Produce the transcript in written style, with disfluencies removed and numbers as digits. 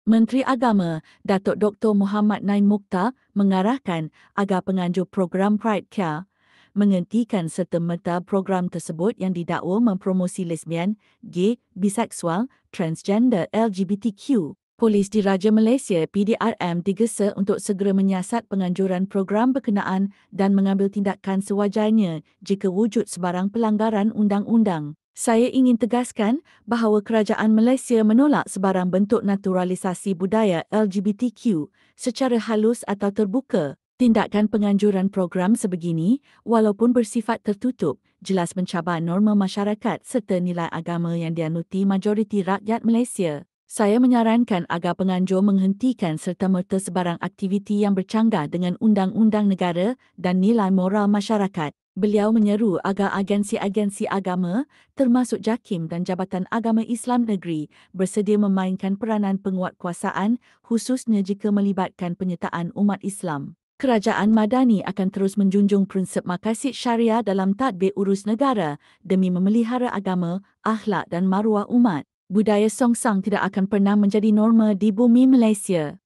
Menteri Agama, Datuk Dr. Muhammad Naim Mukhtar mengarahkan agar penganjur program Pride Care menghentikan serta-merta program tersebut yang didakwa mempromosi lesbian, gay, biseksual, transgender, LGBTQ. Polis Diraja Malaysia PDRM digesa untuk segera menyiasat penganjuran program berkenaan dan mengambil tindakan sewajarnya jika wujud sebarang pelanggaran undang-undang. Saya ingin tegaskan bahawa kerajaan Malaysia menolak sebarang bentuk naturalisasi budaya LGBTQ secara halus atau terbuka. Tindakan penganjuran program sebegini, walaupun bersifat tertutup, jelas mencabar norma masyarakat serta nilai agama yang dianuti majoriti rakyat Malaysia. Saya menyarankan agar penganjur menghentikan serta-merta sebarang aktiviti yang bercanggah dengan undang-undang negara dan nilai moral masyarakat. Beliau menyeru agar agensi-agensi agama, termasuk JAKIM dan Jabatan Agama Islam Negeri, bersedia memainkan peranan penguatkuasaan khususnya jika melibatkan penyertaan umat Islam. Kerajaan Madani akan terus menjunjung prinsip maqasid syariah dalam tadbir urus negara demi memelihara agama, akhlak dan maruah umat. Budaya songsang tidak akan pernah menjadi norma di bumi Malaysia.